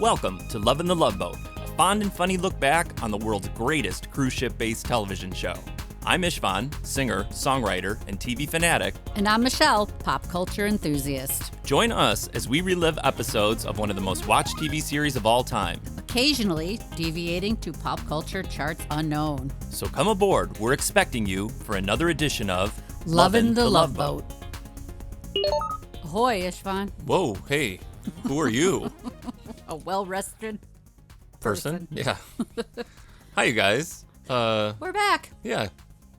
Welcome to Lovin The Loveboat, a fond and funny look back on the world's greatest cruise ship-based television show. I'm Istvan, singer, songwriter, and TV fanatic. And I'm Michelle, pop culture enthusiast. Join us as we relive episodes of one of the most watched TV series of all time. Occasionally deviating to pop culture charts unknown. So come aboard, we're expecting you for another edition of Lovin The Loveboat. Ahoy, Istvan. Whoa, hey, who are you? A well-rested person. Yeah. Hi, you guys. We're back. Yeah,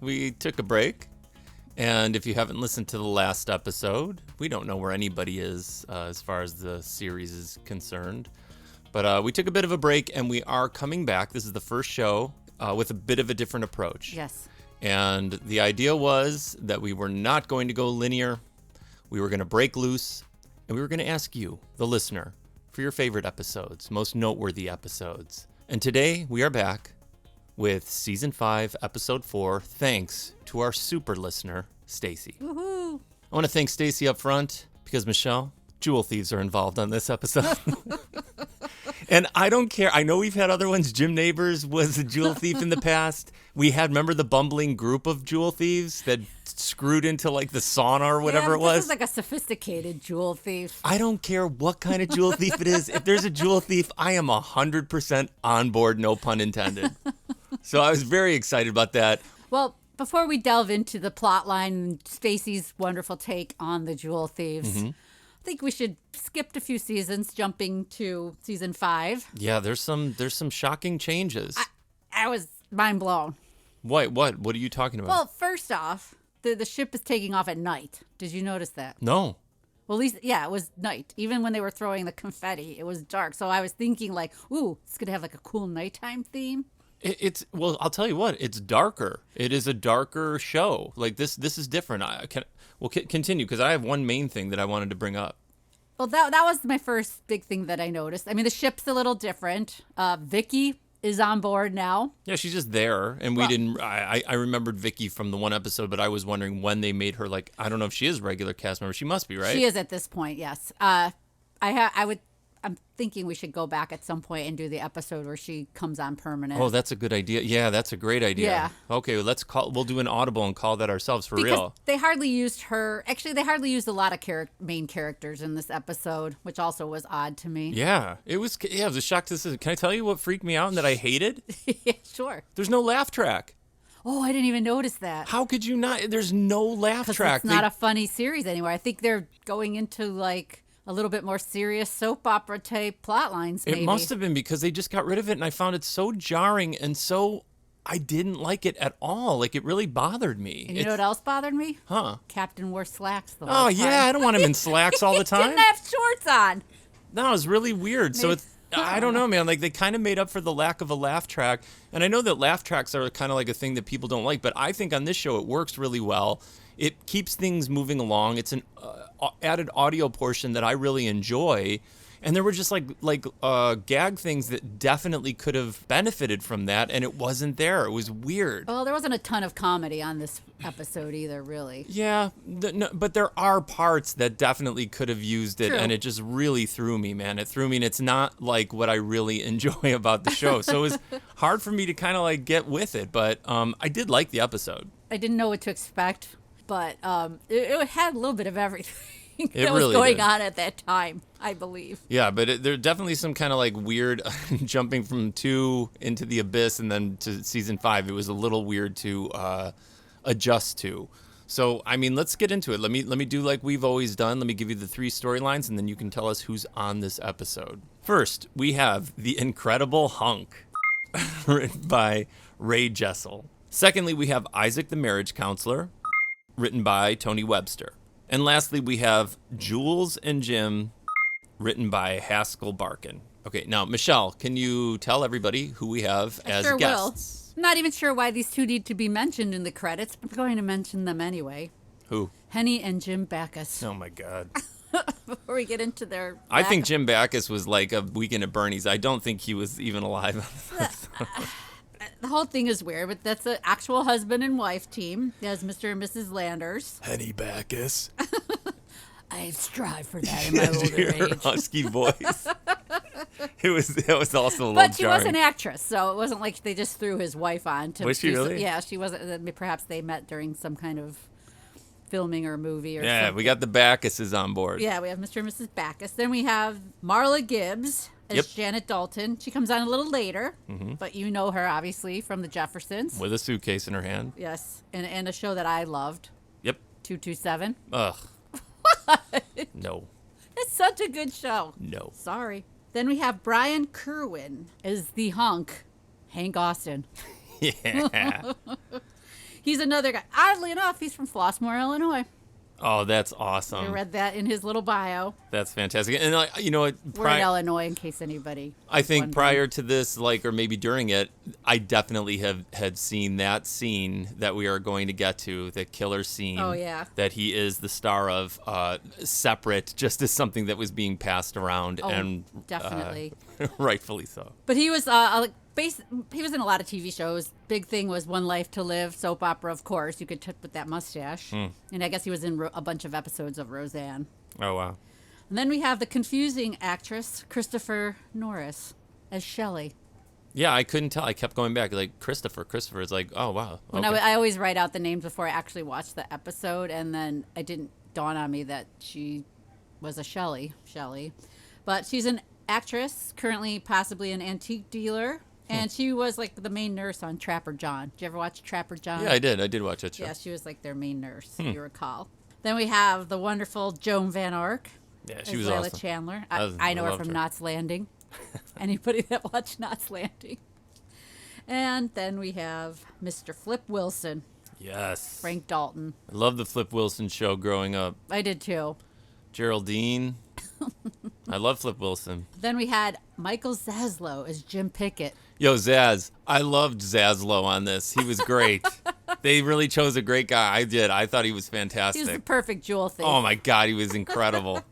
we took a break. And if you haven't listened to the last episode, we don't know where anybody is as far as the series is concerned. But we took a bit of a break, and we are coming back. This is the first show with a bit of a different approach. Yes. And the idea was that we were not going to go linear. We were going to break loose, and we were going to ask you, the listener, for your favorite episodes, most noteworthy episodes. And today, we are back with Season 5, Episode 4, thanks to our super listener, Stacy. Woohoo! I want to thank Stacy up front because, Michelle, jewel thieves are involved on this episode. And I don't care. I know we've had other ones. Jim Neighbors was a jewel thief in the past. We had, remember the bumbling group of jewel thieves that screwed into like the sauna or whatever it was? This is like a sophisticated jewel thief. I don't care what kind of jewel thief it is. If there's a jewel thief, I am 100% on board, no pun intended. So I was very excited about that. Well, before we delve into the plot line and Stacy's wonderful take on the jewel thieves, I think we should skip a few seasons, jumping to season 5. Yeah, there's some shocking changes. I was mind blown. What are you talking about? Well, first off, the ship is taking off at night. Did you notice that? No. Well, at least, yeah, it was night. Even when they were throwing the confetti, it was dark. So I was thinking like, ooh, it's going to have like a cool nighttime theme. Well, I'll tell you what, it's darker. It is a darker show. Like this is different. Continue, because I have one main thing that I wanted to bring up. Well, that was my first big thing that I noticed. I mean, the ship's a little different. Vicky is on board now. Yeah, she's just there, and we didn't. I remembered Vicky from the one episode, but I was wondering when they made her like. I don't know if she is a regular cast member. She must be, right? She is at this point. Yes. I'm thinking we should go back at some point and do the episode where she comes on permanent. Oh, that's a good idea. Yeah, that's a great idea. Yeah. Okay, we'll do an audible and call that ourselves for real. They hardly used her. Actually, they hardly used a lot of main characters in this episode, which also was odd to me. Yeah, it was a shock to the system. Can I tell you what freaked me out and that I hated? Yeah, sure. There's no laugh track. Oh, I didn't even notice that. How could you not? There's no laugh track. It's not a funny series anymore. I think they're going into like a little bit more serious soap opera type plot lines, maybe. It must have been because they just got rid of it, and I found it so jarring and so I didn't like it at all. Like, it really bothered me. And you know what else bothered me? Huh? Captain wore slacks the whole time. Yeah, I don't want him in slacks all the time. He didn't have shorts on. No, it was really weird. So I don't know, man. Like, they kind of made up for the lack of a laugh track. And I know that laugh tracks are kind of like a thing that people don't like, but I think on this show it works really well. It keeps things moving along. It's an added audio portion that I really enjoy. And there were just like gag things that definitely could have benefited from that, and it wasn't there. It was weird. Well, there wasn't a ton of comedy on this episode either, really. Yeah, but there are parts that definitely could have used it, and it just really threw me, man. It threw me, and it's not like what I really enjoy about the show. So it was hard for me to kind of like get with it, but I did like the episode. I didn't know what to expect, but it had a little bit of everything. That really was going did. on at that time, I believe. Yeah, but there's definitely some kind of like weird jumping from 2 into the abyss and then to season 5. It was a little weird to adjust to. So, I mean, let's get into it. Let me do like we've always done. Let me give you the 3 storylines, and then you can tell us who's on this episode. First, we have The Incredible Hunk, written by Ray Jessel. Secondly, we have Isaac the Marriage Counselor, written by Tony Webster. And lastly, we have Jules and Jim, written by Haskell Barkin. Okay, now, Michelle, can you tell everybody who we have as sure guests? Will. I'm not even sure why these two need to be mentioned in the credits. I'm going to mention them anyway. Who? Henny and Jim Backus. Oh, my God. Before we get into their... I think Jim Backus was like a Weekend at Bernie's. I don't think he was even alive. The whole thing is weird, but that's an actual husband and wife team. As Mr. and Mrs. Landers. Henny Backus. I strive for that in my older Your age. husky voice. It was also a little But she was jarring. an actress, so it wasn't like they just threw his wife on. Was she really? Yeah, she wasn't. Perhaps they met during some kind of filming or movie or Yeah, something. we got the Backuses on board. Yeah, we have Mr. and Mrs. Backus. Then we have Marla Gibbs as Yep. Janet Dalton. She comes on a little later, but you know her, obviously, from The Jeffersons. With a suitcase in her hand. Yes, and a show that I loved, Yep. 227. Ugh. No. It's such a good show. No. Sorry. Then we have Brian Kerwin as the hunk, Hank Austin. Yeah. He's another guy. Oddly enough, he's from Flossmoor, Illinois. Oh, that's I awesome. read that in his little bio. That's fantastic. And you know what? We're in Illinois, in case anybody. I think wondering. prior to this, or maybe during it, I definitely had seen that scene that we are going to get to, the killer scene. Oh, yeah. That he is the star of, separate, just as something that was being passed around, Oh, and definitely. rightfully so. But he was he was in a lot of TV shows. Big thing was One Life to Live, soap opera, of course. You could with that mustache. And I guess he was in a bunch of episodes of Roseanne. Oh wow. And then we have the confusing actress, Christopher Norris, as Shelley. Yeah, I couldn't tell. I kept going back, like Christopher. Christopher is like, oh wow. When Okay. I always write out the names before I actually watch the episode, and then it didn't dawn on me that she was a Shelley. But she's an actress, currently possibly an antique dealer, and she was like the main nurse on Trapper John. Did you ever watch Trapper John? Yeah, I did. I did watch that show. Yeah, she was like their main nurse, if you recall. Then we have the wonderful Joan Van Ark. Yeah, as she was Layla awesome. Chandler. I I know her loved from her. Knots Landing. Anybody that watched Knots Landing. And then we have Mr. Flip Wilson, Yes. Frank Dalton. I love the Flip Wilson show growing up. I did too. Geraldine. I love Flip Wilson. Then we had Michael Zazlow as Jim Pickett. Yo, Zaz. I loved Zazlow on this. He was great. They really chose a great guy. I did. I thought he was He was the fantastic. perfect jewel thief. Oh my God, he was incredible.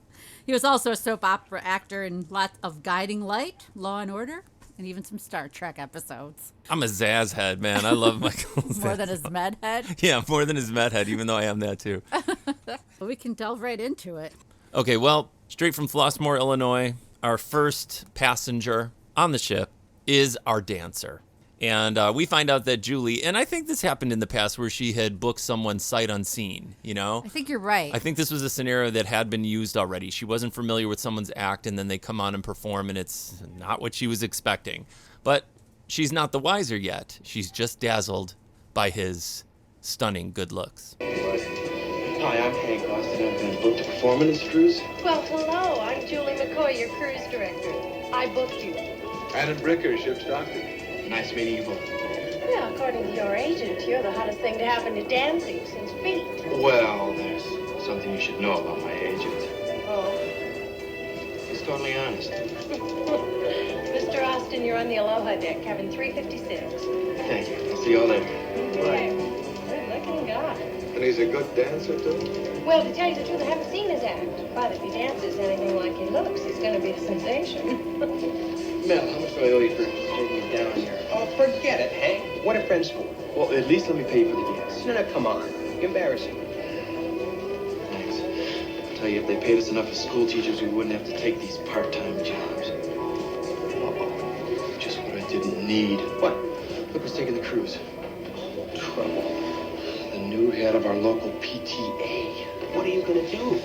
He was also a soap opera actor in lots of Guiding Light, Law and Order, and even some Star Trek episodes. I'm a Zaz head, man. I love Michael Zaz. More than his med head. Yeah, more than his Met head, even though I am that too. But we can delve right into it. Okay, well, straight from Flossmoor, Illinois, our first passenger on the ship is our dancer. And we find out that Julie, and I think this happened in the past where she had booked someone sight unseen, you know? I think you're right. I think this was a scenario that had been used already. She wasn't familiar with someone's act, and then they come on and perform, and it's not what she was expecting. But she's not the wiser yet. She's just dazzled by his stunning good looks. Hi, I'm Hank Austin. I've been booked to perform in this cruise. Well, hello. I'm Julie McCoy, your cruise director. I booked you. Adam Bricker, ship's doctor. Nice meeting you both. Well, according to your agent, you're the hottest thing to happen to dancing since feet. Well, there's something you should know about my agent. Oh. He's totally honest. Mr. Austin, you're on the Aloha deck, cabin 356. Thank you. I'll see you all later. Okay. Good-looking guy. And he's a good dancer, too? Well, to tell you the truth, I haven't seen his act. But if he dances anything like he looks, he's going to be a sensation. Mel, how much do I owe you for taking me down here? Oh, forget it, Hank. What are friends for? Well, at least let me pay for the gas. No, come on. Embarrassing. Thanks. I'll tell you, if they paid us enough as school teachers, we wouldn't have to take these part-time jobs. Uh-oh. Just what I didn't need. What? Look who's taking the cruise. Trouble. The new head of our local PTA. What are you gonna do?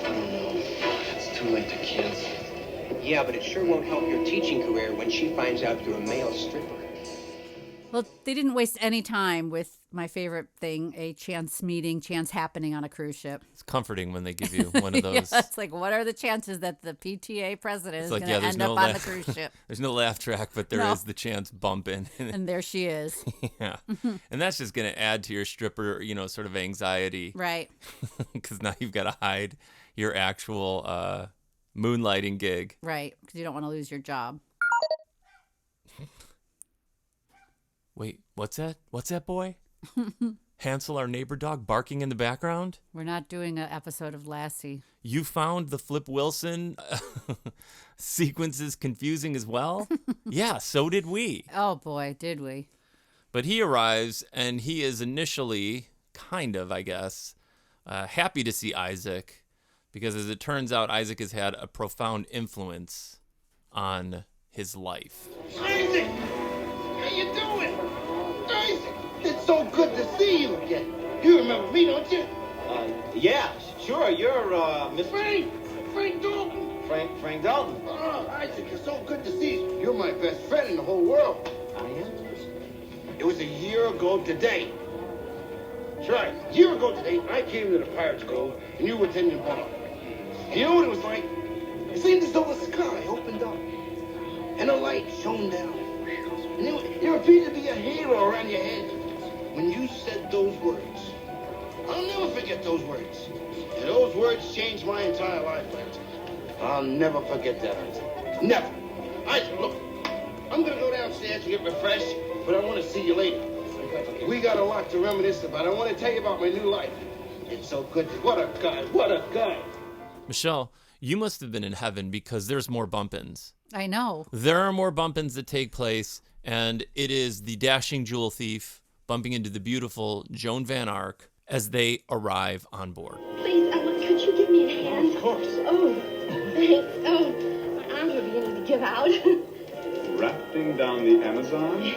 I don't know. It's too late to cancel. Yeah, but it sure won't help your teaching career when she finds out you're a male stripper. Well, they didn't waste any time with my favorite thing, a chance meeting, chance happening on a cruise ship. It's comforting when they give you one of those. Yeah, it's like, what are the chances that the PTA president is like, going yeah, to there's end no up on the laugh. cruise ship? There's no laugh track, but there is No. the chance bump in. And there she is. Yeah. And that's just going to add to your stripper, sort of anxiety. Right. Because now you've got to hide your actual moonlighting gig. Right. Because you don't want to lose your job. Wait, what's that? What's that, boy? Hansel, our neighbor dog, barking in the background? We're not doing an episode of Lassie. You found the Flip Wilson sequences confusing as well? Yeah, so did we. Oh, boy, did we. But he arrives, and he is initially, kind of, I guess, happy to see Isaac, because as it turns out, Isaac has had a profound influence on his life. Isaac! How you doing? Isaac! It's so good to see you again. You remember me, don't you? Yeah, sure. You're, Mr. Frank Dalton. Frank Dalton. Oh, Isaac, it's so good to see you. You're my best friend in the whole world. I am? It was a year ago today. That's right. A year ago today, I came to the Pirates Cove, and you were tending bar. You know what it was like? It seemed as though the sky opened up, and a light shone down. And there appeared to be a halo around your head when you said those words. I'll never forget those words. And those words changed my entire life, Isaac. I'll never forget that, Isaac. Never. Isaac, look. I'm going to go downstairs to get refreshed, but I want to see you later. We got a lot to reminisce about. I want to tell you about my new life. It's so good. What a guy. What a guy. Michelle, you must have been in heaven because there's more bump-ins. I know. There are more bump-ins that take place, and it is the dashing jewel thief bumping into the beautiful Joan Van Ark as they arrive on board. Please, could you give me a hand? Of course. Oh, thanks. Oh, my arms are beginning to give out. Rafting down the Amazon?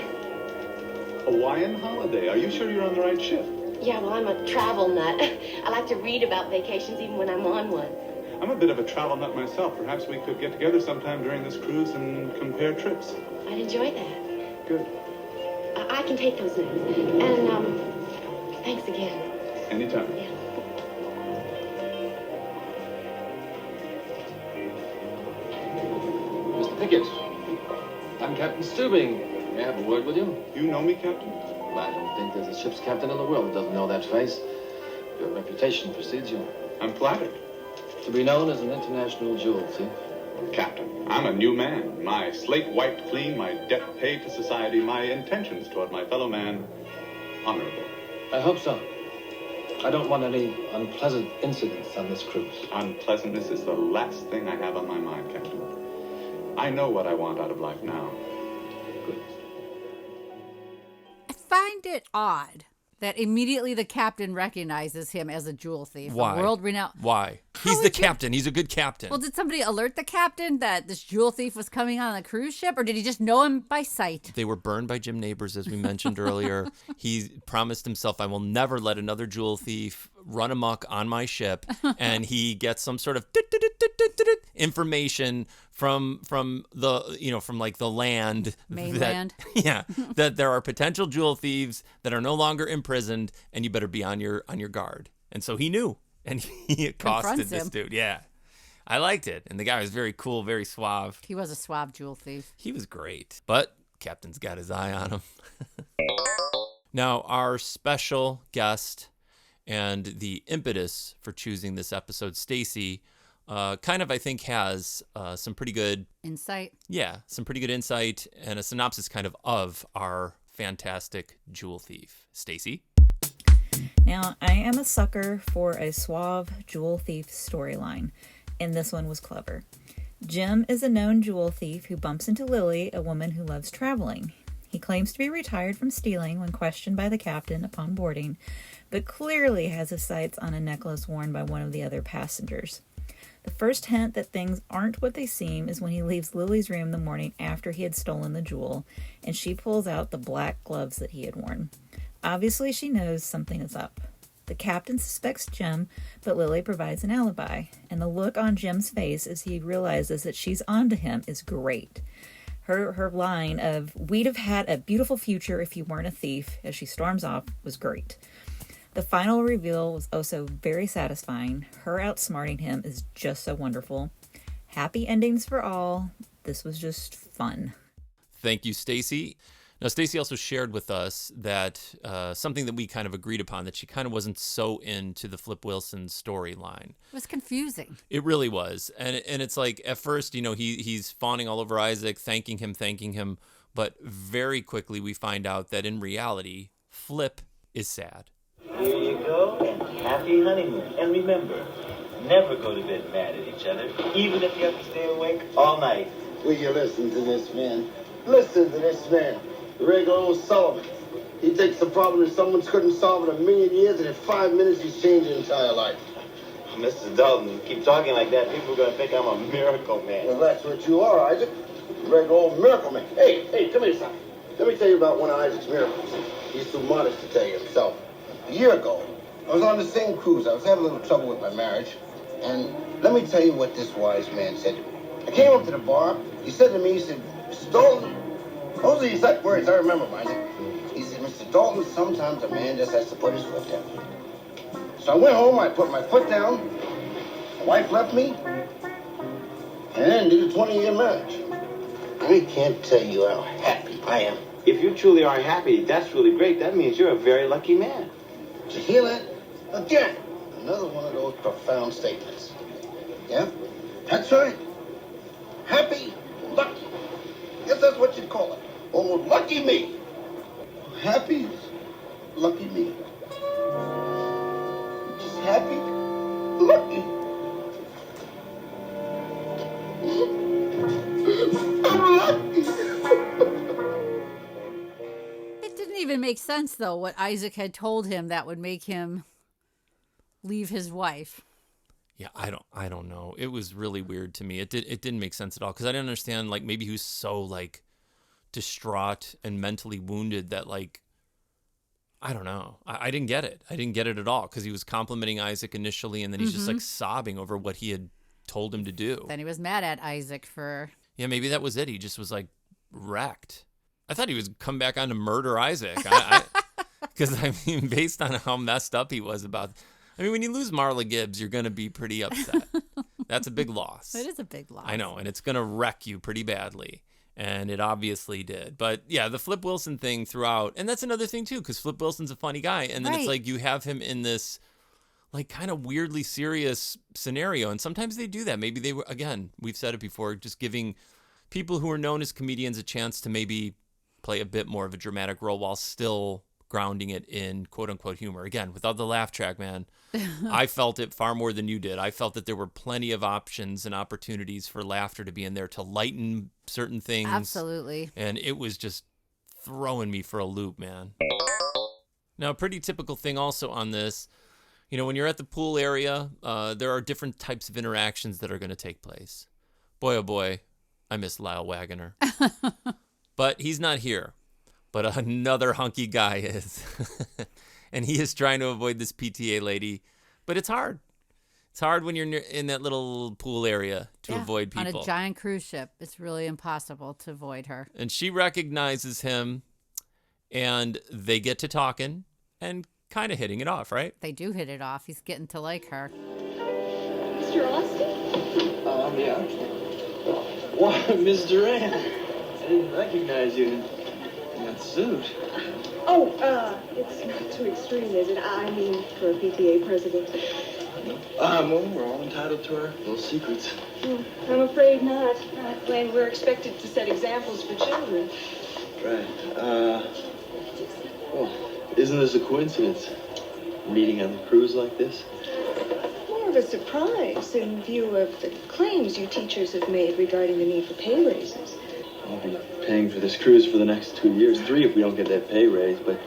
Hawaiian holiday. Are you sure you're on the right ship? Yeah, well, I'm a travel nut. I like to read about vacations even when I'm on one. I'm a bit of a travel nut myself. Perhaps we could get together sometime during this cruise and compare trips. I'd enjoy that. Good. I can take those notes. And, thanks again. Anytime. Yeah. Mr. Pickett, I'm Captain Stubing. May I have a word with you? You know me, Captain? Well, I don't think there's a ship's captain in the world who doesn't know that face. Your reputation precedes you. I'm flattered. To be known as an international jewel thief. Captain, I'm a new man. My slate wiped clean, my debt paid to society, my intentions toward my fellow man honorable. I hope so. I don't want any unpleasant incidents on this cruise. Unpleasantness is the last thing I have on my mind, Captain. I know what I want out of life now. Good. I find it odd that immediately the captain recognizes him as a jewel thief. Why? World-renowned. Why? He's the captain. He's a good captain. Well, did somebody alert the captain that this jewel thief was coming on a cruise ship, or did he just know him by sight? They were burned by Jim Neighbors, as we mentioned earlier. He promised himself, I will never let another jewel thief run amok on my ship. And he gets some sort of information from the, from like the land. Mainland. That there are potential jewel thieves that are no longer imprisoned, and you better be on your guard. And so he knew. And he accosted this dude. Yeah. I liked it. And the guy was very cool, very suave. He was a suave jewel thief. He was great. But Captain's got his eye on him. Now, our special guest and the impetus for choosing this episode, Stacy, kind of, I think, has some pretty good... Insight. Yeah, some pretty good insight and a synopsis kind of our fantastic jewel thief. Stacy? Now, I am a sucker for a suave jewel thief storyline, and this one was clever. Jim is a known jewel thief who bumps into Lily, a woman who loves traveling. He claims to be retired from stealing when questioned by the captain upon boarding, but clearly has his sights on a necklace worn by one of the other passengers. The first hint that things aren't what they seem is when he leaves Lily's room the morning after he had stolen the jewel, and she pulls out the black gloves that he had worn. Obviously, she knows something is up. The captain suspects Jim, but Lily provides an alibi, and the look on Jim's face as he realizes that she's onto him is great. Her line of, "We'd have had a beautiful future if you weren't a thief," as she storms off, was great. The final reveal was also very satisfying. Her outsmarting him is just so wonderful. Happy endings for all. This was just fun. Thank you, Stacy. Now, Stacy also shared with us that something that we kind of agreed upon, that she kind of wasn't so into the Flip Wilson storyline. It was confusing. It really was. And it's like, at first, he's fawning all over Isaac, thanking him. But very quickly we find out that in reality, Flip is sad. Here you go, and happy honeymoon. And remember, never go to bed mad at each other, even if you have to stay awake all night. Will you listen to this man? Listen to this man. The regular old Sullivan. He takes the problem that someone couldn't solve in a million years, and in 5 minutes he's changed your entire life. Mr. Dalton, keep talking like that, people are going to think I'm a miracle man. Well, that's what you are, Isaac. Regular old miracle man. Hey, come here, son. Let me tell you about one of Isaac's miracles. He's too modest to tell you himself. A year ago, I was on the same cruise. I was having a little trouble with my marriage. And let me tell you what this wise man said to me. I came up to the bar. He said to me, he said, Mr. Dalton, those are the exact words I remember, Isaac. He said, Mr. Dalton, sometimes a man just has to put his foot down. So I went home, I put my foot down. My wife left me. And then did a 20-year marriage. I can't tell you how happy I am. If you truly are happy, that's really great. That means you're a very lucky man. Did you hear that? Again, another one of those profound statements. Yeah, that's right. Happy, lucky. Guess that's what you'd call it. Oh, lucky me. Happy, lucky me. Just happy, lucky. I'm lucky. It didn't even make sense, though, what Isaac had told him that would make him leave his wife. Yeah, I don't know. It was really weird to me. It didn't make sense at all because I didn't understand. Like maybe he was so like distraught and mentally wounded that like I don't know. I didn't get it. I didn't get it at all because he was complimenting Isaac initially, and then he's just like sobbing over what he had told him to do. Then he was mad at Isaac for. Yeah, maybe that was it. He just was like wrecked. I thought he was come back on to murder Isaac. Because I mean, based on how messed up he was about. I mean, when you lose Marla Gibbs, you're going to be pretty upset. That's a big loss. It is a big loss. I know, and it's going to wreck you pretty badly. And it obviously did. But yeah, the Flip Wilson thing throughout. And that's another thing, too, because Flip Wilson's a funny guy. And then it's like you have him in this, like, kind of weirdly serious scenario. And sometimes they do that. Maybe they were, again, we've said it before, just giving people who are known as comedians a chance to maybe play a bit more of a dramatic role while still grounding it in quote-unquote humor. Again, without the laugh track, man, I felt it far more than you did. I felt that there were plenty of options and opportunities for laughter to be in there to lighten certain things. Absolutely. And it was just throwing me for a loop, man. Now, a pretty typical thing also on this, you know, when you're at the pool area, there are different types of interactions that are going to take place. Boy, oh boy, I miss Lyle Wagoner. But he's not here. But another hunky guy is. And he is trying to avoid this PTA lady. But it's hard. It's hard when you're in that little pool area to avoid people. On a giant cruise ship, it's really impossible to avoid her. And she recognizes him, and they get to talking and kind of hitting it off, right? They do hit it off. He's getting to like her. Mr. Austin? Yeah. Why, Miss Durant? I didn't recognize you in that suit. Oh, it's not too extreme, is it? I mean, for a PTA president. Well, we're all entitled to our little secrets. I'm afraid not. When we're expected to set examples for children. Right. Well, isn't this a coincidence? Meeting on the cruise like this? More of a surprise in view of the claims you teachers have made regarding the need for pay raises. I'll be paying for this cruise for the next 2 years, 3 if we don't get that pay raise, but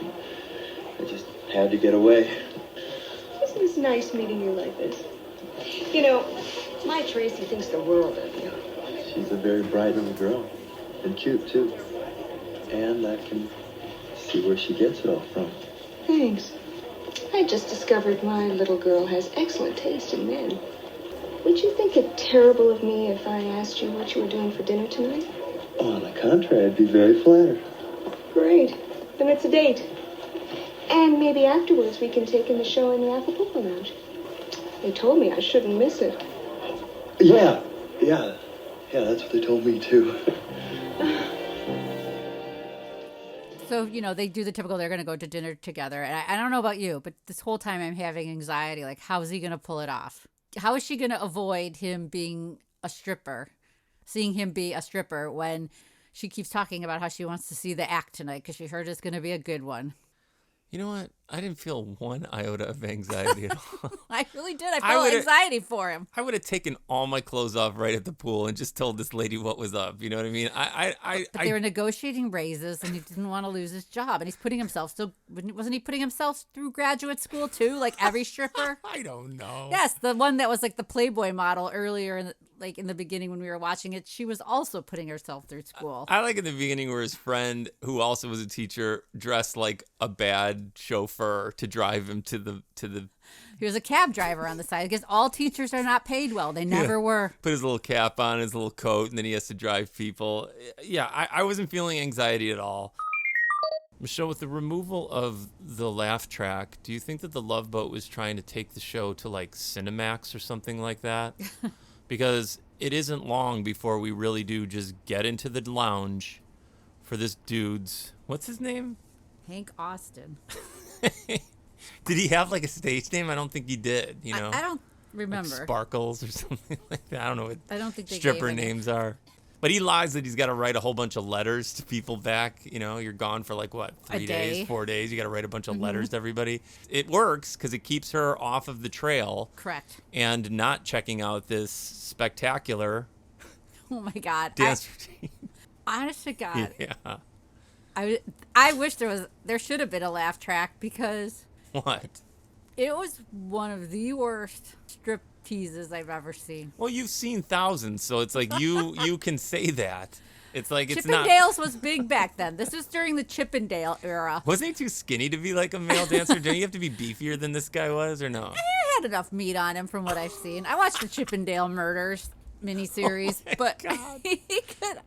I just had to get away. Isn't this nice meeting you like this? You know, my Tracy thinks the world of you. She's a very bright little girl, and cute, too. And I can see where she gets it all from. Thanks. I just discovered my little girl has excellent taste in men. Would you think it terrible of me if I asked you what you were doing for dinner tonight? Oh, on the contrary, I'd be very flattered. Great. Then it's a date. And maybe afterwards we can take in the show in the Acapulco Lounge. They told me I shouldn't miss it. Yeah, that's what they told me, too. So, you know, they do the typical, they're going to go to dinner together. And I don't know about you, but this whole time I'm having anxiety. Like, how is he going to pull it off? How is she going to avoid him being a stripper, seeing him be a stripper when she keeps talking about how she wants to see the act tonight because she heard it's going to be a good one? You know what? I didn't feel one iota of anxiety at all. I really did. I felt anxiety for him. I would have taken all my clothes off right at the pool and just told this lady what was up. You know what I mean? But they were negotiating raises, and he didn't want to lose his job. And he's putting himself wasn't he putting himself through graduate school too, like every stripper? I don't know. Yes, the one that was like the Playboy model earlier, in the beginning when we were watching it, she was also putting herself through school. I like in the beginning where his friend, who also was a teacher, dressed like a bad chauffeur to drive him to the. He was a cab driver on the side. I guess all teachers are not paid well. They never were. Put his little cap on, his little coat, and then he has to drive people. Yeah, I wasn't feeling anxiety at all. Michelle, with the removal of the laugh track, do you think that the Love Boat was trying to take the show to like Cinemax or something like that? Because it isn't long before we really do just get into the lounge for this dude's, what's his name? Hank Austin. Did he have like a stage name? I don't think he did, you know? I don't remember. Like Sparkles or something like that. I don't know what I don't think they stripper gave names are. But he lies that he's got to write a whole bunch of letters to people back. You know, you're gone for like, what, 3 days, 4 days? You got to write a bunch of letters to everybody. It works because it keeps her off of the trail. Correct. And not checking out this spectacular oh my God. dance routine. Honest to God. Yeah. I wish there should have been a laugh track because What? it was one of the worst strip teases I've ever seen. Well, you've seen thousands, so it's like you can say that. It's like it's not. Chippendales was big back then. This is during the Chippendale era. Wasn't he too skinny to be like a male dancer? Don't you have to be beefier than this guy was, or no? He had enough meat on him from what I've seen. I watched the Chippendale Murders miniseries, but he could.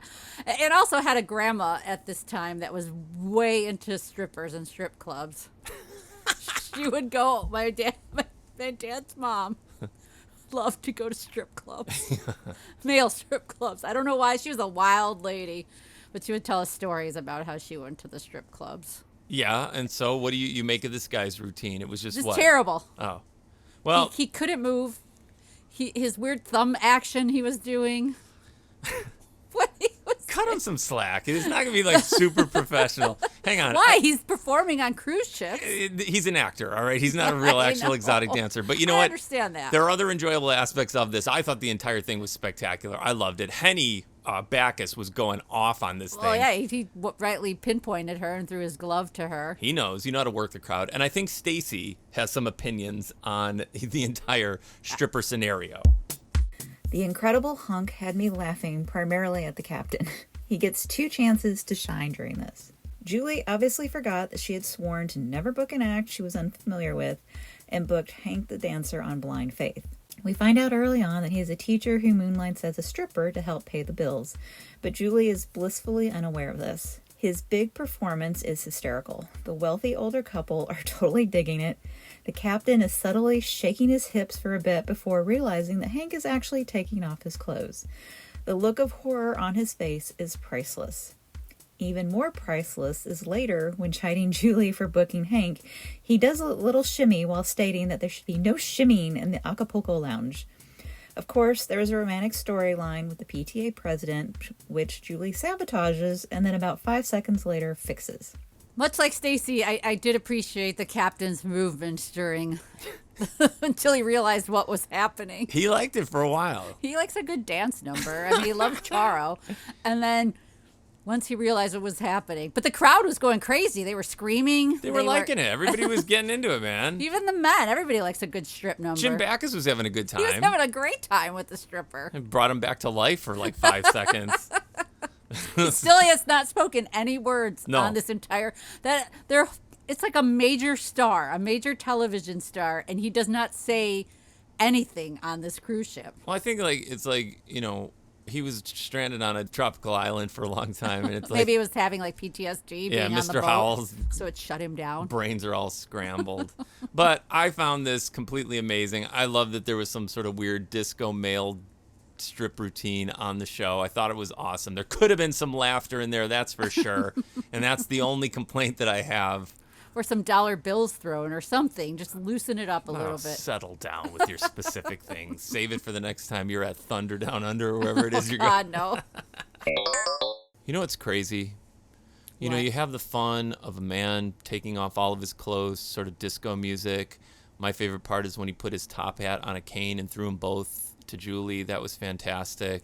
It also had a grandma at this time that was way into strippers and strip clubs. She would go. My dad's mom loved to go to strip clubs, male strip clubs. I don't know why. She was a wild lady, but she would tell us stories about how she went to the strip clubs. Yeah, and so what do you make of this guy's routine? It was just what? Terrible. Oh, well, he couldn't move. His weird thumb action he was doing. Cut him some slack. It's not going to be like super professional. Hang on. Why? He's performing on cruise ships. He's an actor, all right? He's not a real actual exotic dancer. But you know I what? understand that. There are other enjoyable aspects of this. I thought the entire thing was spectacular. I loved it. Henny Backus was going off on this thing. Oh, yeah. He rightly pinpointed her and threw his glove to her. He knows. You know how to work the crowd. And I think Stacy has some opinions on the entire stripper scenario. The incredible hunk had me laughing primarily at the captain. He gets 2 chances to shine during this. Julie obviously forgot that she had sworn to never book an act she was unfamiliar with and booked Hank the dancer on blind faith. We find out early on that he is a teacher who moonlights as a stripper to help pay the bills, but Julie is blissfully unaware of this. His big performance is hysterical. The wealthy older couple are totally digging it. The captain is subtly shaking his hips for a bit before realizing that Hank is actually taking off his clothes. The look of horror on his face is priceless. Even more priceless is later when chiding Julie for booking Hank, he does a little shimmy while stating that there should be no shimmying in the Acapulco lounge. Of course, there is a romantic storyline with the PTA president, which Julie sabotages and then about 5 seconds later fixes. Much like Stacy, I did appreciate the captain's movements during until he realized what was happening. He liked it for a while. He likes a good dance number. I mean, he loves Charo. And then once he realized what was happening. But the crowd was going crazy. They were screaming. They were liking it. Everybody was getting into it, man. Even the men. Everybody likes a good strip number. Jim Backus was having a good time. He was having a great time with the stripper. It brought him back to life for like 5 seconds. He still has not spoken any words on this entire... It's like a major star, a major television star, and he does not say anything on this cruise ship. Well, I think it's like, you know, he was stranded on a tropical island for a long time, and it's like maybe he was having like PTSD being on the Mr. boat, Howell's so it shut him down. Brains are all scrambled. But I found this completely amazing. I love that there was some sort of weird disco male strip routine on the show. I thought it was awesome. There could have been some laughter in there, that's for sure. And that's the only complaint that I have. Or some dollar bills thrown or something. Just loosen it up a little bit. Settle down with your specific things. Save it for the next time you're at Thunder Down Under or wherever it is you're God, going. no. You know what's crazy? You know, you have the fun of a man taking off all of his clothes, sort of disco music. My favorite part is when he put his top hat on a cane and threw them both to Julie. That was fantastic.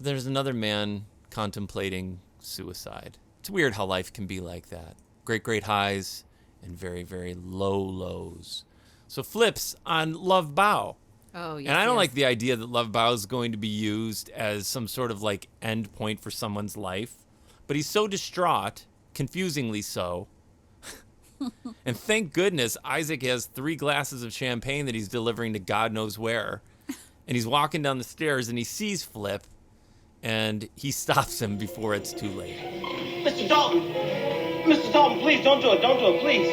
There's another man contemplating suicide. It's weird how life can be like that. Great, great highs and very, very low lows. So flips on Love Bow. Oh, yes. And I don't like the idea that Love Bow is going to be used as some sort of like end point for someone's life. But he's so distraught, confusingly so. And thank goodness Isaac has 3 glasses of champagne that he's delivering to God knows where. And he's walking down the stairs and he sees Flip. And he stops him before it's too late. Mr. Dalton! Mr. Dalton, please, don't do it. Don't do it, please.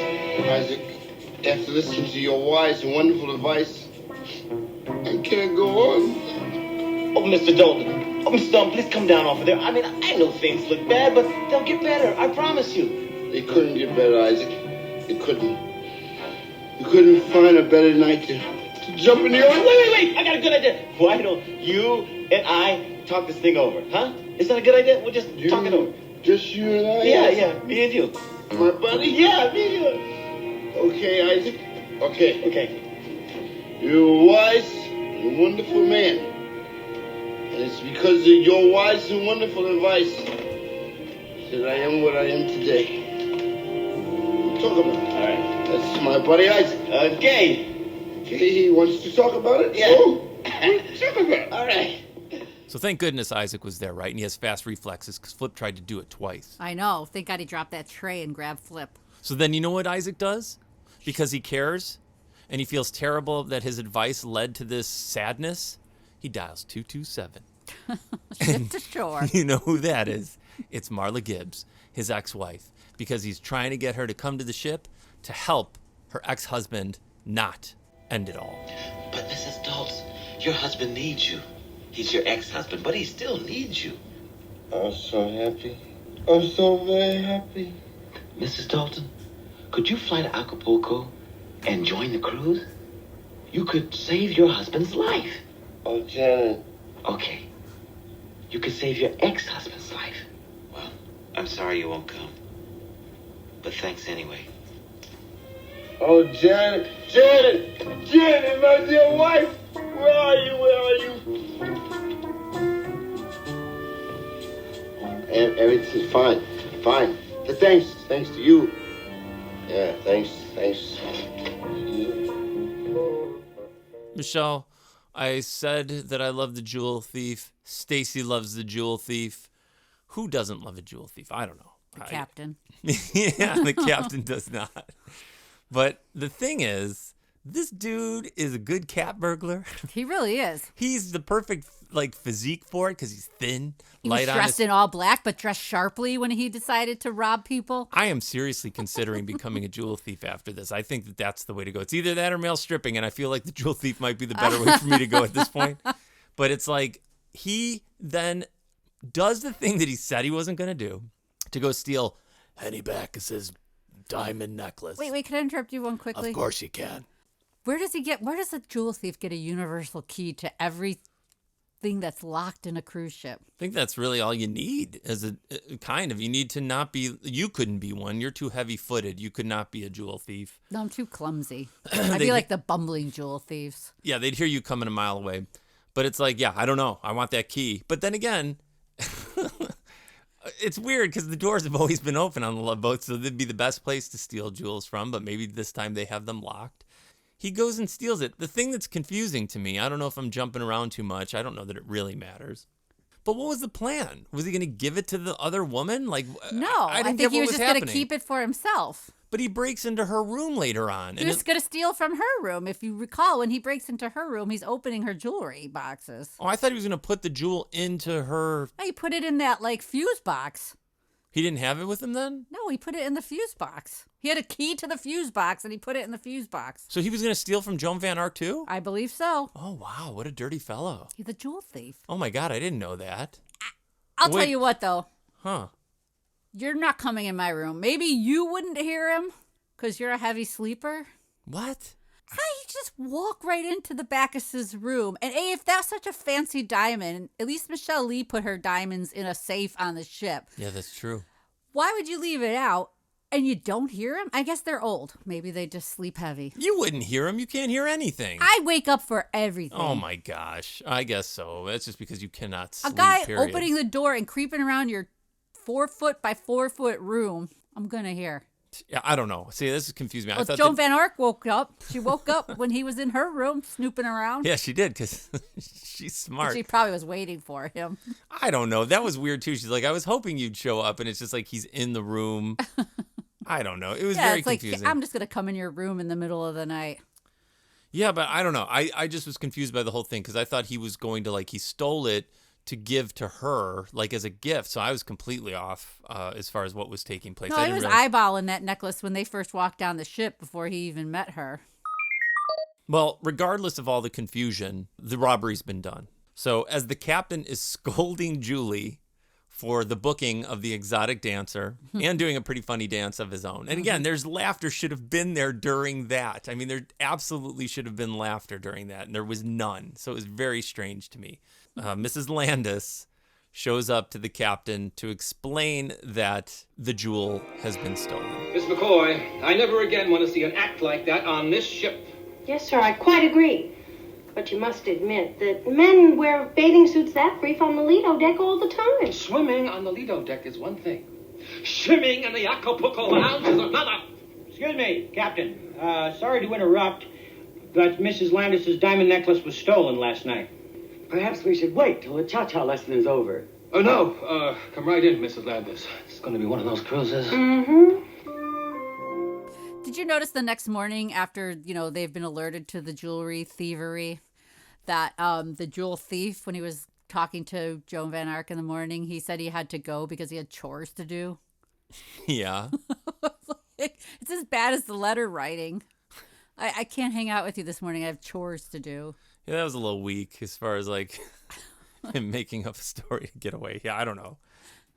Isaac, after listening to your wise and wonderful advice, I can't go on. Oh, Mr. Dalton. Oh, Mr. Dalton, please come down off of there. I mean, I know things look bad, but they'll get better. I promise you. They couldn't get better, Isaac. They couldn't. You couldn't find a better night to jump in the ocean. Wait. I got a good idea. Why don't you and I talk this thing over, huh? Is that a good idea? We'll just talk it over. Just you and I? Yeah, me and you. My buddy? Yeah, me and you. Okay, Isaac. Okay. You're a wise and wonderful man. And it's because of your wise and wonderful advice that I am what I am today. We'll talk about it. All right. That's my buddy Isaac. Okay. He wants to talk about it? Yeah. Oh, we'll talk about it. All right. So thank goodness Isaac was there, right? And he has fast reflexes because Flip tried to do it twice. I know. Thank God he dropped that tray and grabbed Flip. So then you know what Isaac does? Because he cares and he feels terrible that his advice led to this sadness, he dials 227. Ship to shore. You know who that is? It's Marla Gibbs, his ex-wife, because he's trying to get her to come to the ship to help her ex-husband not end it all. But Mrs. Dalton, your husband needs you. He's your ex-husband, but he still needs you. I'm so happy. I'm so very happy. Mrs. Dalton, could you fly to Acapulco and join the cruise? You could save your husband's life. Oh, Janet. Okay. You could save your ex-husband's life. Well, I'm sorry you won't come. But thanks anyway. Oh, Janet, my dear wife. Where are you? Everything's fine. But thanks to you. Yeah, thanks. Michelle, I said that I love the jewel thief. Stacy loves the jewel thief. Who doesn't love a jewel thief? I don't know. The captain. Yeah, the captain does not. But the thing is, this dude is a good cat burglar. He really is. He's the perfect physique for it because he's thin. He was dressed in all black, but dressed sharply when he decided to rob people. I am seriously considering becoming a jewel thief after this. I think that that's the way to go. It's either that or male stripping, and I feel like the jewel thief might be the better way for me to go at this point. But it's like he then does the thing that he said he wasn't going to do, to go steal Henny Backus's diamond necklace. Wait, can I interrupt you one quickly? Of course you can. Where does a jewel thief get a universal key to everything that's locked in a cruise ship? I think that's really all you need as you need to not be, you couldn't be one. You're too heavy footed. You could not be a jewel thief. No, I'm too clumsy. I'd be like the bumbling jewel thieves. Yeah, they'd hear you coming a mile away. But it's like, yeah, I don't know. I want that key. But then again, it's weird because the doors have always been open on the Love Boat, so that'd be the best place to steal jewels from. But maybe this time they have them locked. He goes and steals it. The thing that's confusing to me, I don't know if I'm jumping around too much. I don't know that it really matters. But what was the plan? Was he going to give it to the other woman? No, I think he was just going to keep it for himself. But he breaks into her room later on. He was going to steal from her room. If you recall, when he breaks into her room, he's opening her jewelry boxes. Oh, I thought he was going to put the jewel into her. No, he put it in that fuse box. He didn't have it with him then? No, he put it in the fuse box. He had a key to the fuse box, and he put it in the fuse box. So he was going to steal from Joan Van Ark too? I believe so. Oh, wow. What a dirty fellow. He's a jewel thief. Oh, my God. I didn't know that. I'll tell you what, though. Huh. You're not coming in my room. Maybe you wouldn't hear him because you're a heavy sleeper. What? You just walk right into the Backus's room. And if that's such a fancy diamond, at least Michelle Lee put her diamonds in a safe on the ship. Yeah, that's true. Why would you leave it out and you don't hear them? I guess they're old. Maybe they just sleep heavy. You wouldn't hear them. You can't hear anything. I wake up for everything. Oh, my gosh. I guess so. That's just because you cannot sleep, A guy period. opening the door and creeping around your 4 foot by 4 foot room, I'm going to hear. Yeah, I don't know. See, this is confusing me. Well, Joan Van Ark woke up. She woke up when he was in her room snooping around. Yeah, she did because she's smart. She probably was waiting for him. I don't know. That was weird, too. She's like, I was hoping you'd show up, and it's just like he's in the room. I don't know. It was very confusing. Like, I'm just going to come in your room in the middle of the night. Yeah, but I don't know. I just was confused by the whole thing because I thought he was going to, like, he stole it to give to her, like, as a gift. So I was completely off as far as what was taking place. No, he was eyeballing that necklace when they first walked down the ship before he even met her. Well, regardless of all the confusion, the robbery's been done. So as the captain is scolding Julie for the booking of the exotic dancer and doing a pretty funny dance of his own. And again, there's laughter should have been there during that. I mean, there absolutely should have been laughter during that, and there was none. So it was very strange to me. Mrs. Landis shows up to the captain to explain that the jewel has been stolen. Miss McCoy, I never again want to see an act like that on this ship. Yes, sir, I quite agree. But you must admit that men wear bathing suits that brief on the Lido deck all the time. Swimming on the Lido deck is one thing. Swimming in the Acapulco Lounge is another. Excuse me, Captain. Sorry to interrupt, but Mrs. Landis's diamond necklace was stolen last night. Perhaps we should wait till the cha-cha lesson is over. Oh, no. Come right in, Mrs. Landis. It's going to be one of those cruises. Mm-hmm. Did you notice the next morning after, they've been alerted to the jewelry thievery, that the jewel thief, when he was talking to Joan Van Ark in the morning, he said he had to go because he had chores to do? Yeah. It's as bad as the letter writing. I can't hang out with you this morning. I have chores to do. Yeah, that was a little weak as far as like him making up a story to get away. Yeah, I don't know.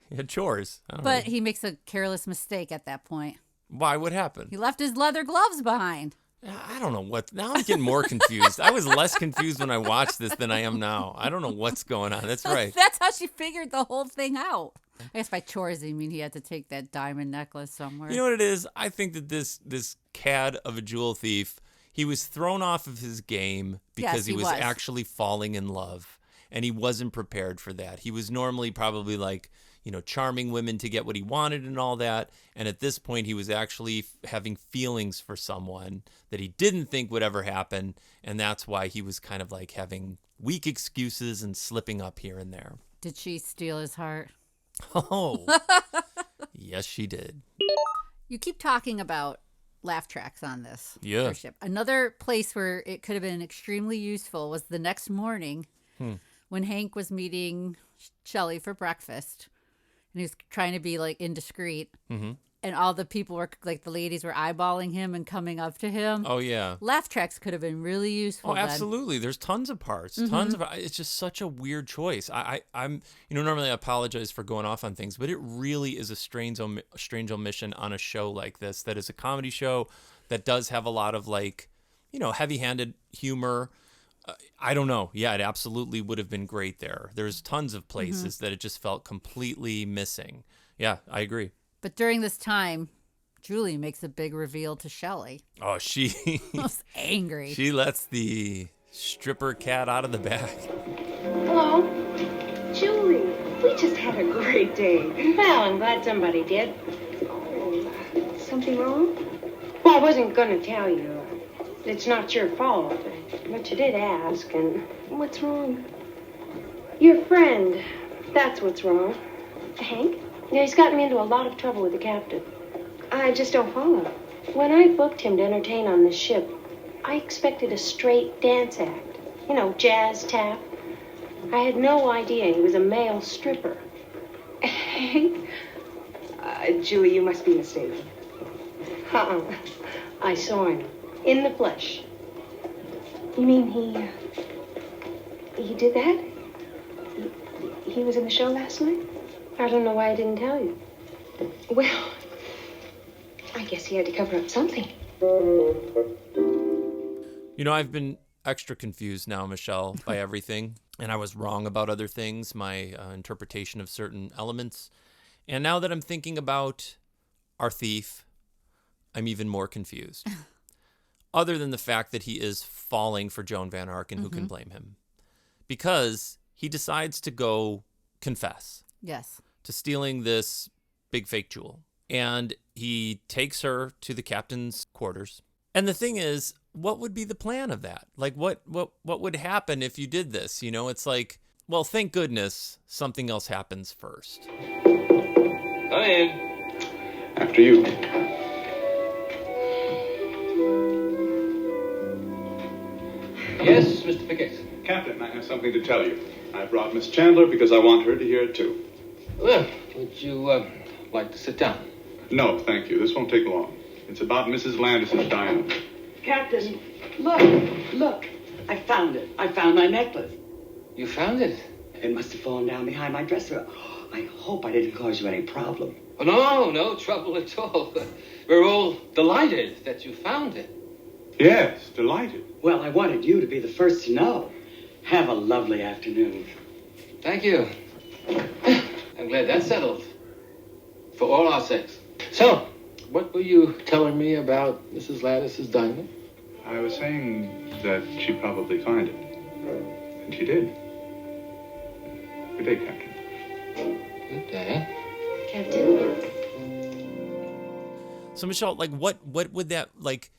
He had chores. But he makes a careless mistake at that point. Why? What happened? He left his leather gloves behind. I don't know what. Now I'm getting more confused. I was less confused when I watched this than I am now. I don't know what's going on. That's right. That's how she figured the whole thing out. I guess by chores, I mean he had to take that diamond necklace somewhere. You know what it is? I think that this cad of a jewel thief, he was thrown off of his game because he was actually falling in love, and he wasn't prepared for that. He was normally probably like, charming women to get what he wanted and all that. And at this point, he was actually having feelings for someone that he didn't think would ever happen. And that's why he was kind of like having weak excuses and slipping up here and there. Did she steal his heart? Oh, yes, she did. You keep talking about laugh tracks on this ship. Another place where it could have been extremely useful was the next morning when Hank was meeting Shelley for breakfast. And he was trying to be like indiscreet. Mm-hmm. And all the people were like, the ladies were eyeballing him and coming up to him. Oh, yeah. Laugh tracks could have been really useful. Oh, absolutely. There's tons of parts. It's just such a weird choice. I'm normally I apologize for going off on things, but it really is a strange omission on a show like this that is a comedy show that does have a lot of like, heavy-handed humor. I don't know. Yeah, it absolutely would have been great there. There's tons of places that it just felt completely missing. Yeah, I agree. But during this time, Julie makes a big reveal to Shelley. Oh, she was angry. She lets the stripper cat out of the bag. Hello? Julie, we just had a great day. Well, I'm glad somebody did. Oh, something wrong? Well, I wasn't going to tell you. It's not your fault, but you did ask, and what's wrong? Your friend, that's what's wrong. Hank? Yeah, he's gotten me into a lot of trouble with the captain. I just don't follow. When I booked him to entertain on this ship, I expected a straight dance act. Jazz tap. I had no idea he was a male stripper. Hank? Julie, you must be mistaken. I saw him. In the flesh. You mean he did that? He was in the show last night? I don't know why I didn't tell you. Well, I guess he had to cover up something. I've been extra confused now, Michelle, by everything. And I was wrong about other things, my interpretation of certain elements. And now that I'm thinking about our thief, I'm even more confused. Other than the fact that he is falling for Joan Van Ark, and who can blame him? Because he decides to go confess. Yes. To stealing this big fake jewel. And he takes her to the captain's quarters. And the thing is, what would be the plan of that? Like, what would happen if you did this? You know, it's like, well, thank goodness something else happens first. Come in. After you. Yes, Mr. Pickett. Captain, I have something to tell you. I brought Miss Chandler because I want her to hear it too. Well, would you like to sit down? No, thank you. This won't take long. It's about Mrs. Landis's diamond. Captain, look. I found it. I found my necklace. You found it? It must have fallen down behind my dresser. I hope I didn't cause you any problem. Oh, no trouble at all. We're all delighted that you found it. Yes, delighted. Well, I wanted you to be the first to know. Have a lovely afternoon. Thank you. I'm glad that's settled. For all our sakes. So, what were you telling me about Mrs. Landis's diamond? I was saying that she'd probably find it. And she did. Good day, Captain. Good day. Captain? So, Michelle, like, what would that, like,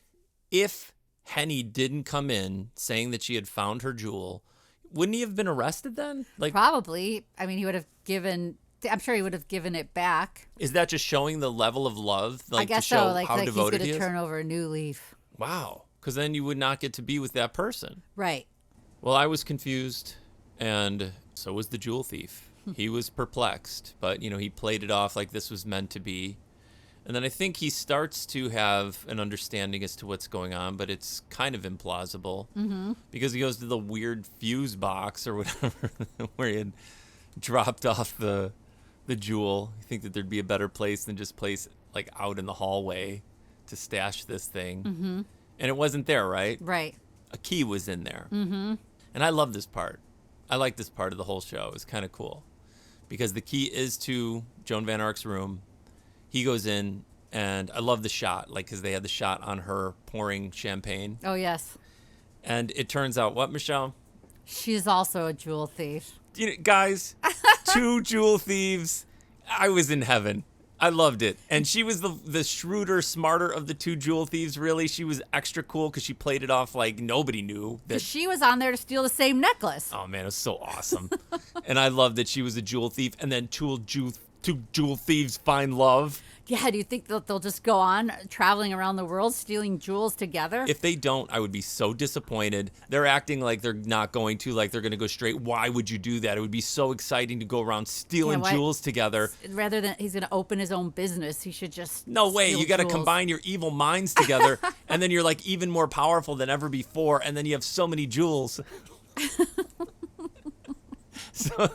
if Henny didn't come in saying that she had found her jewel, wouldn't he have been arrested then? Like, probably. I mean, I'm sure he would have given it back. Is that just showing the level of love? Like, I guess to show so. Like how devoted he's he going is? to turn over a new leaf. Wow. Because then you would not get to be with that person. Right. Well, I was confused, and so was the jewel thief. He was perplexed, but, he played it off like this was meant to be. And then I think he starts to have an understanding as to what's going on, but it's kind of implausible. Mm-hmm. Because he goes to the weird fuse box or whatever where he had dropped off the jewel. You think that thered be a better place than just place like out in the hallway to stash this thing. Mm-hmm. And it wasn't there, right? Right. A key was in there. Mm-hmm. And I love this part. I like this part of the whole show. It's kind of cool. Because the key is to Joan Van Ark's room. He goes in, and I love the shot, like, because they had the shot on her pouring champagne. Oh, yes. And it turns out, what, Michelle? She's also a jewel thief. Guys, 2 jewel thieves. I was in heaven. I loved it. And she was the shrewder, smarter of the 2 jewel thieves, really. She was extra cool because she played it off like nobody knew. That she was on there to steal the same necklace. Oh, man, it was so awesome. And I loved that she was a jewel thief, and then 2 jewel thieves find love. Yeah, do you think that they'll just go on traveling around the world stealing jewels together? If they don't, I would be so disappointed. They're acting like they're not going to, like they're going to go straight. Why would you do that? It would be so exciting to go around stealing jewels together. Rather than he's going to open his own business, he should just No way. You got to combine your evil minds together, and then you're like even more powerful than ever before, and then you have so many jewels. So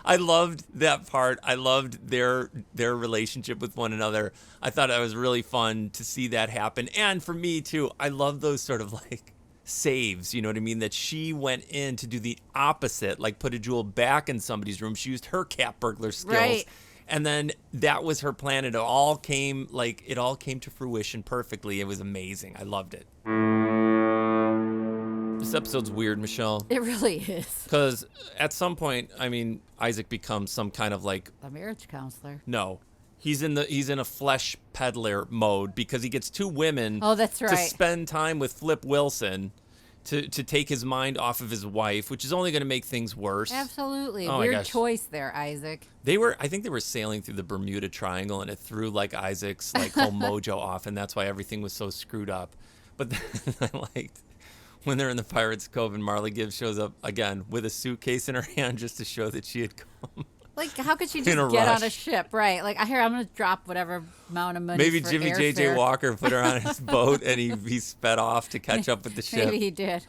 I loved that part. I loved their relationship with one another. I thought it was really fun to see that happen. And for me too, I love those sort of like saves, you know what I mean? That she went in to do the opposite, like put a jewel back in somebody's room. She used her cat burglar skills. Right. And then that was her plan. It all came to fruition perfectly. It was amazing. I loved it. This episode's weird, Michelle. It really is. Because at some point, I mean, Isaac becomes some kind of like a marriage counselor. No, he's in a flesh peddler mode because he gets 2 women. Oh, that's right. To spend time with Flip Wilson, to take his mind off of his wife, which is only going to make things worse. Absolutely, oh weird choice there, Isaac. I think they were sailing through the Bermuda Triangle, and it threw like Isaac's like whole mojo off, and that's why everything was so screwed up. But then I liked when they're in the Pirates Cove and Marla Gibbs shows up again with a suitcase in her hand just to show that she had come. Like, how could she just get on a ship? Right. Like, here, I'm going to drop whatever amount of money Maybe for Jimmy airfare. J.J. Walker put her on his boat and he sped off to catch up with the ship. Maybe he did.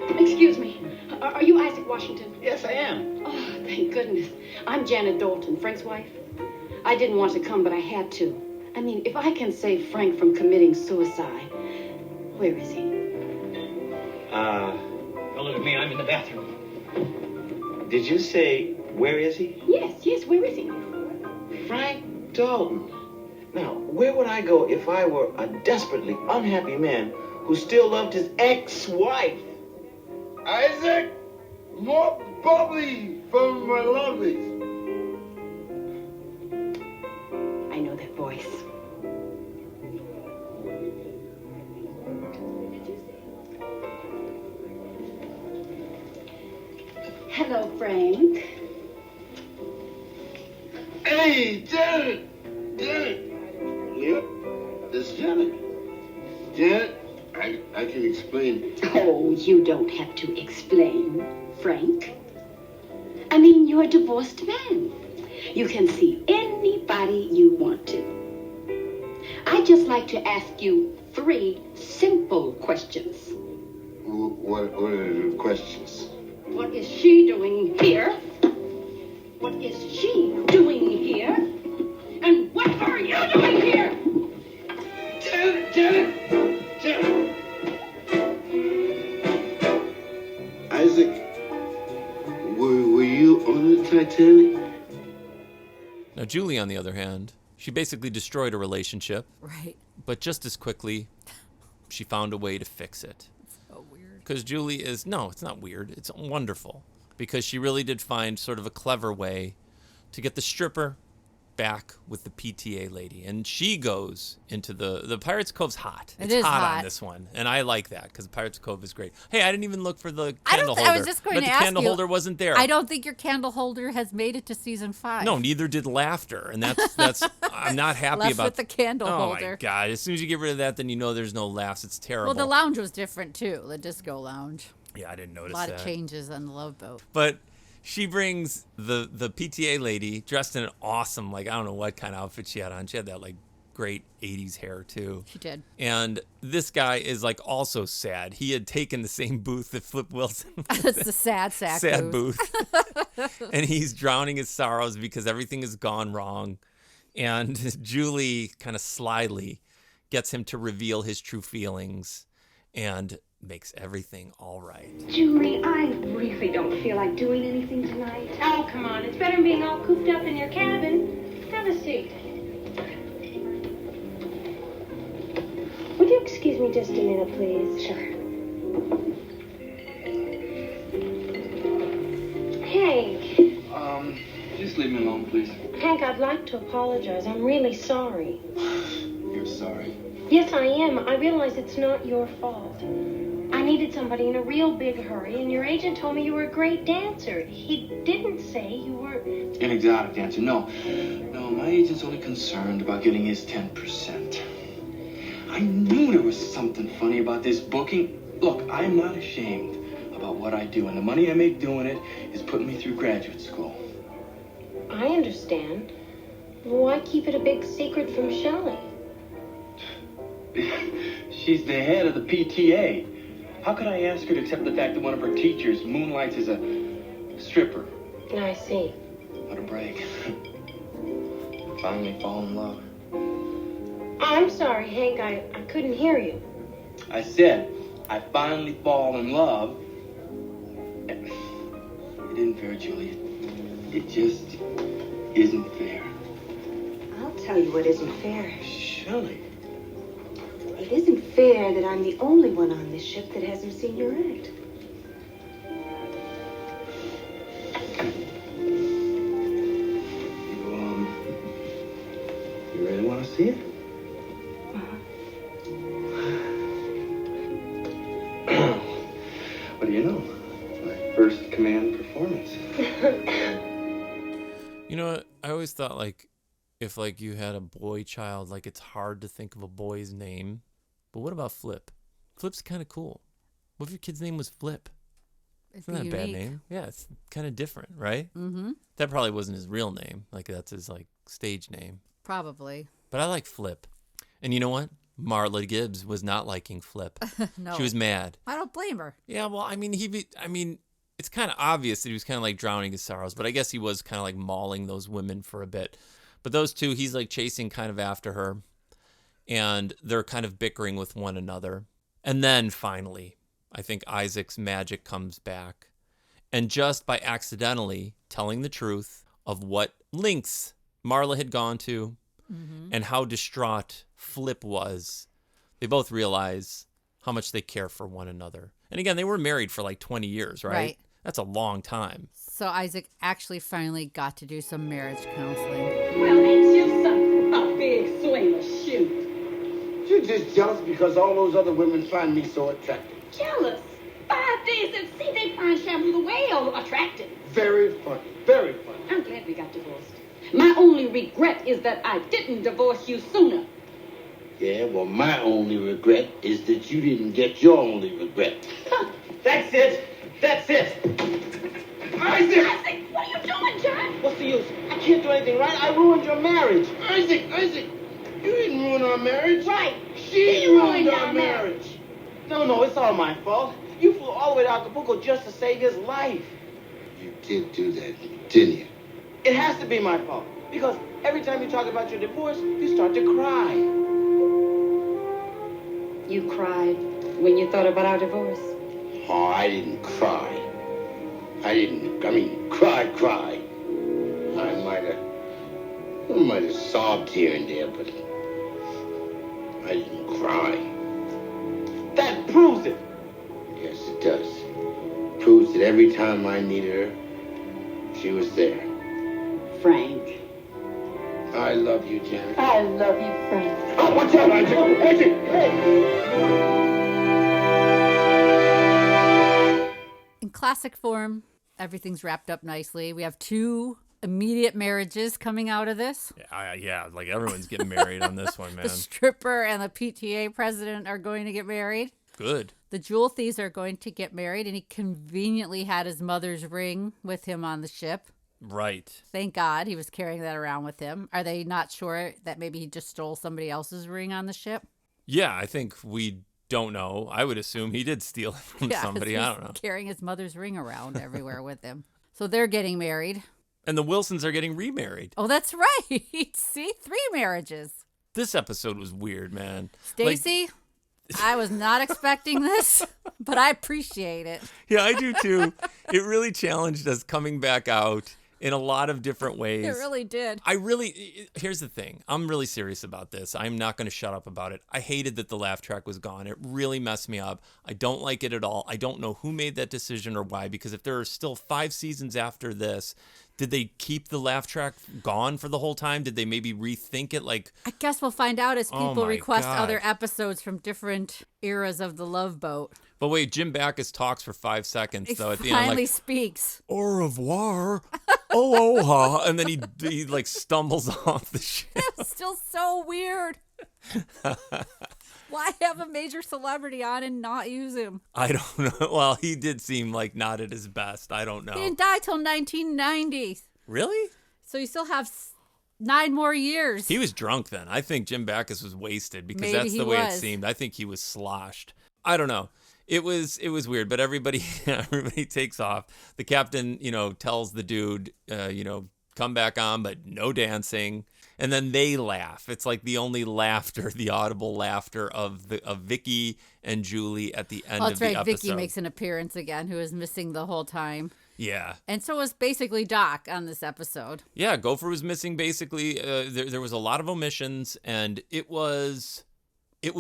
Excuse me. Are you Isaac Washington? Yes, I am. Oh, thank goodness. I'm Janet Dalton, Frank's wife. I didn't want to come, but I had to. I mean, if I can save Frank from committing suicide, where is he? Don't look at me. I'm in the bathroom. Did you say, where is he? Yes. Yes, where is he? Frank Dalton. Now, where would I go if I were a desperately unhappy man who still loved his ex-wife? Isaac, more bubbly from my lovelies. I know that voice. Hello, Frank. Hey, Janet! Janet! Leah, this is Janet. Janet, I can explain. Oh, you don't have to explain, Frank. I mean, you're a divorced man. You can see anybody you want to. I'd just like to ask you 3 simple questions. What are the questions? What is she doing here? What is she doing here? And what are you doing here? Janet! Janet! Janet! Isaac, were you on the Titanic? Now, Julie, on the other hand, she basically destroyed a relationship. Right. But just as quickly, she found a way to fix it. So weird. Because Julie is, no, it's not weird. It's wonderful. Because she really did find sort of a clever way to get the stripper back with the PTA lady. And she goes into the Pirates Cove's hot. It It's is hot hot on this one. And I like that because Pirates Cove is great. Hey, I didn't even look for the candle holder. I was just going but to the ask candle you, holder wasn't there. I don't think your candle holder has made it to season 5. No, neither did laughter. And that's I'm not happy Left about with the candle holder. Oh my God. As soon as you get rid of that, then you know there's no laughs. It's terrible. Well, the lounge was different too. The disco lounge. Yeah, I didn't notice A lot that. of changes on the Love Boat. But she brings the PTA lady dressed in an awesome, like, I don't know what kind of outfit she had on. She had that, like, great 80s hair, too. She did. And this guy is, like, also sad. He had taken the same booth that Flip Wilson was It's the sad sack sad booth. And he's drowning his sorrows because everything has gone wrong. And Julie kind of slyly gets him to reveal his true feelings and makes everything all right. Julie, I really don't feel like doing anything tonight. Oh, come on. It's better than being all cooped up in your cabin. Have a seat. Would you excuse me just a minute, please? Sure. Hank. Just leave me alone, please. Hank, I'd like to apologize. I'm really sorry. You're sorry. Yes, I am. I realize it's not your fault. I needed somebody in a real big hurry, and your agent told me you were a great dancer. He didn't say you were... An exotic dancer. No, my agent's only concerned about getting his 10%. I knew there was something funny about this booking. Look, I'm not ashamed about what I do, and the money I make doing it is putting me through graduate school. I understand. Why keep it a big secret from Shelley? She's the head of the PTA. How could I ask her to accept the fact that one of her teachers moonlights as a stripper? I see. What a break. Finally fall in love. I'm sorry, Hank. I couldn't hear you. I said, I finally fall in love. It isn't fair, Julie. It just isn't fair. I'll tell you what isn't fair. Shelley. It isn't fair that I'm the only one on this ship that hasn't seen your act. You really want to see it? What do you know? My first command performance. You know what? I always thought, like, if, like, you had a boy child, like, it's hard to think of a boy's name. But what about Flip? Flip's kind of cool. What if your kid's name was Flip? It's Isn't that a bad unique. name? Yeah, it's kind of different, right? Mm-hmm. That probably wasn't his real name. Like, that's his, like, stage name. Probably. But I like Flip. And you know what? Marla Gibbs was not liking Flip. No. She was mad. I don't blame her. Yeah, well, I mean, it's kind of obvious that he was kind of like drowning his sorrows, but I guess he was kind of like mauling those women for a bit. But those two, he's like chasing kind of after her, and they're kind of bickering with one another. And then finally, I think Isaac's magic comes back. And just by accidentally telling the truth, of what lengths Marla had gone to and how distraught Flip was, they both realize how much they care for one another. And again, they were married for like 20 years, right? Right. That's a long time. So Isaac actually finally got to do some marriage counseling. Well, ain't you something? A big swinger, shoot. You're just jealous because all those other women find me so attractive. Jealous? 5 days at sea, they find Shamu the whale attractive. Very funny. Very funny. I'm glad we got divorced. My only regret is that I didn't divorce you sooner. Yeah, well, my only regret is that you didn't get your only regret. That's it. That's it. Isaac! Isaac, what are you doing, John? What's the use? I can't do anything right. I ruined your marriage. Isaac, you didn't ruin our marriage. Right. She ruined our marriage. No, it's all my fault. You flew all the way to Acapulco just to save his life. You did do that, didn't you? It has to be my fault. Because every time you talk about your divorce, you start to cry. You cried when you thought about our divorce? Oh, I didn't cry. Cry. I might have sobbed here and there, but I didn't cry. That proves it. Yes, it does. Proves that every time I needed her, she was there. Frank. I love you, Janet. I love you, Frank. Oh, watch out, Isaac! Isaac! Hey! In classic form, everything's wrapped up nicely. We have 2 immediate marriages coming out of this. Yeah, like everyone's getting married on this one, man. The stripper and the PTA president are going to get married. Good. The jewel thieves are going to get married, and he conveniently had his mother's ring with him on the ship. Right. Thank God he was carrying that around with him. Are they not sure that maybe he just stole somebody else's ring on the ship? Yeah, I think we don't know. I would assume he did steal it from somebody. I don't know. Carrying his mother's ring around everywhere with him. So they're getting married. And the Wilsons are getting remarried. Oh, that's right. See, 3 marriages. This episode was weird, man. Stacy, I was not expecting this, but I appreciate it. Yeah, I do too. It really challenged us coming back out in a lot of different ways. It really did. Here's the thing. I'm really serious about this. I'm not going to shut up about it. I hated that the laugh track was gone. It really messed me up. I don't like it at all. I don't know who made that decision or why, because if there are still 5 seasons after this, did they keep the laugh track gone for the whole time? Did they maybe rethink it? I guess we'll find out as people request God. other episodes from different eras of the Love Boat. But wait, Jim Backus talks for 5 seconds, though, at the end. Finally speaks. Au revoir. Aloha. And then he stumbles off the ship. It's still so weird. Why have a major celebrity on and not use him? I don't know. Well, he did seem like not at his best. I don't know. He didn't die till 1990. Really? So you still have 9 more years. He was drunk then. I think Jim Backus was wasted because Maybe that's the way it was. seemed. I think he was sloshed. I don't know. It was weird, but everybody takes off. The captain, tells the dude, come back on, but no dancing. And then they laugh. It's like the only laughter, the audible laughter of Vicky and Julie at the end of the episode. Vicky makes an appearance again, who is missing the whole time. Yeah. And so was basically Doc on this episode. Yeah, Gopher was missing basically. There was a lot of omissions, and it was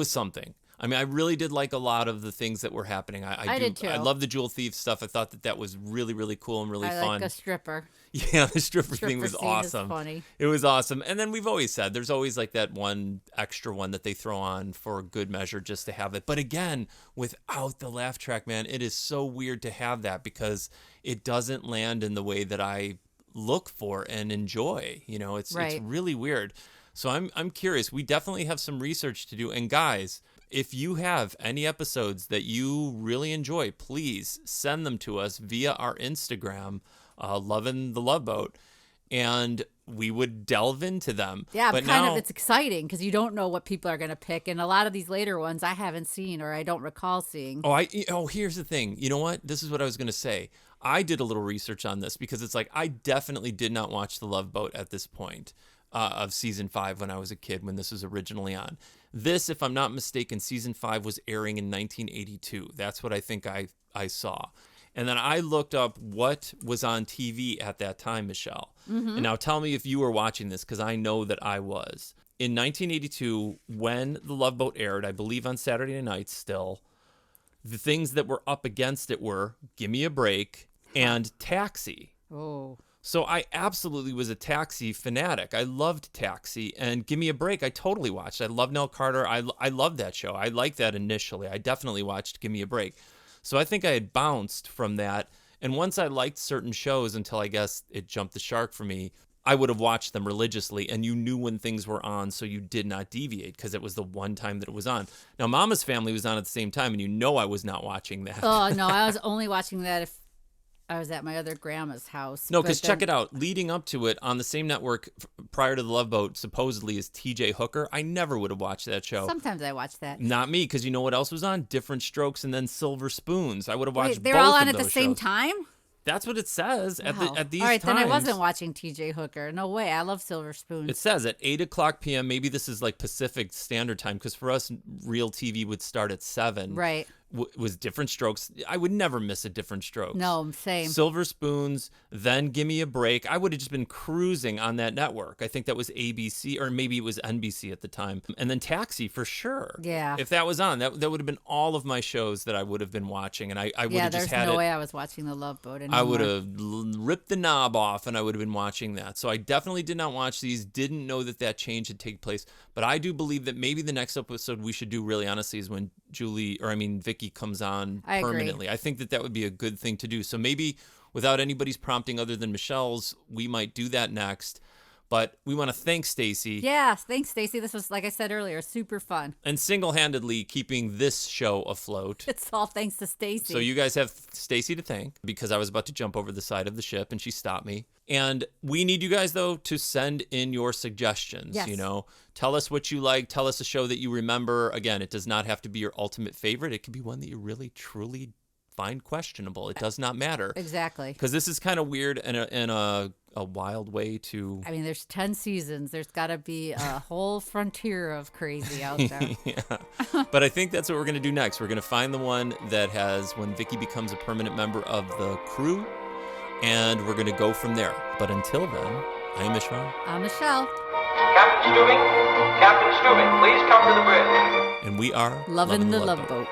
something. I mean, I really did like a lot of the things that were happening. I did too. I love the Jewel Thief stuff. I thought that was really, really cool and really fun. I like a stripper. Yeah, the stripper thing was scene awesome. Is funny. It was awesome. And then we've always said there's always like that one extra one that they throw on for good measure just to have it. But again, without the laugh track, man, it is so weird to have that because it doesn't land in the way that I look for and enjoy. It's really weird. So I'm curious. We definitely have some research to do. And guys, if you have any episodes that you really enjoy, please send them to us via our Instagram, Lovin The Loveboat, and we would delve into them. Yeah, but it's exciting because you don't know what people are going to pick. And a lot of these later ones I haven't seen or I don't recall seeing. Here's the thing. You know what? This is what I was going to say. I did a little research on this because it's like I definitely did not watch The Love Boat at this point of season 5 when I was a kid when this was originally on. This, if I'm not mistaken, season 5 was airing in 1982. That's what I think I saw. And then I looked up what was on TV at that time, Michelle. And now tell me if you were watching this, because I know that I was. In 1982, when The Love Boat aired, I believe on Saturday nights still, the things that were up against it were Gimme a Break and Taxi. Oh. So I absolutely was a Taxi fanatic. I loved Taxi, and Gimme a Break I totally watched. I love Nell Carter. I loved that show. I liked that initially. I definitely watched Gimme a Break. So I think I had bounced from that. And once I liked certain shows until I guess it jumped the shark for me, I would have watched them religiously, and you knew when things were on, so you did not deviate because it was the one time that it was on. Now, Mama's Family was on at the same time, and you know I was not watching that. Oh, no, I was only watching that if I was at my other grandma's house. No, because check it out. Leading up to it, on the same network prior to The Love Boat, supposedly is T.J. Hooker. I never would have watched that show. Sometimes I watch that. Not me, because you know what else was on? Different Strokes and then Silver Spoons. I would have watched both of those. They were all on at the same time? That's what it says at these all right, times. then I wasn't watching T.J. Hooker. No way. I love Silver Spoons. It says at 8 o'clock p.m. Maybe this is like Pacific Standard Time, because for us, real TV would start at 7. Right. Was Different Strokes. I would never miss a Different Strokes. No, same. Silver Spoons, then Gimme a Break. I would have just been cruising on that network. I think that was ABC, or maybe it was NBC at the time. And then Taxi for sure. Yeah. If that was on, that would have been all of my shows that I would have been watching. And I would have just had there's no way I was watching The Love Boat anymore. I would have ripped the knob off and I would have been watching that. So I definitely did not watch these, didn't know that change had taken place. But I do believe that maybe the next episode we should do, really honestly, is when Vicky comes on permanently. I think that would be a good thing to do. So maybe without anybody's prompting other than Michelle's, we might do that next. But we want to thank Stacy. Yes, thanks, Stacy. This was, like I said earlier, super fun. And single-handedly keeping this show afloat. It's all thanks to Stacy. So you guys have Stacy to thank, because I was about to jump over the side of the ship and she stopped me. And we need you guys, though, to send in your suggestions. Yes. You know, tell us what you like. Tell us a show that you remember. Again, it does not have to be your ultimate favorite. It could be one that you really, truly find questionable. It does not matter. Exactly. Because this is kind of weird and a wild way to... I mean, there's 10 seasons. There's got to be a whole frontier of crazy out there. Yeah. But I think that's what we're going to do next. We're going to find the one that has when Vicky becomes a permanent member of the crew, and we're going to go from there. But until then, I'm Istvan. I'm Michelle. Captain Stubing, please come to the bridge. And we are Lovin' the Loveboat.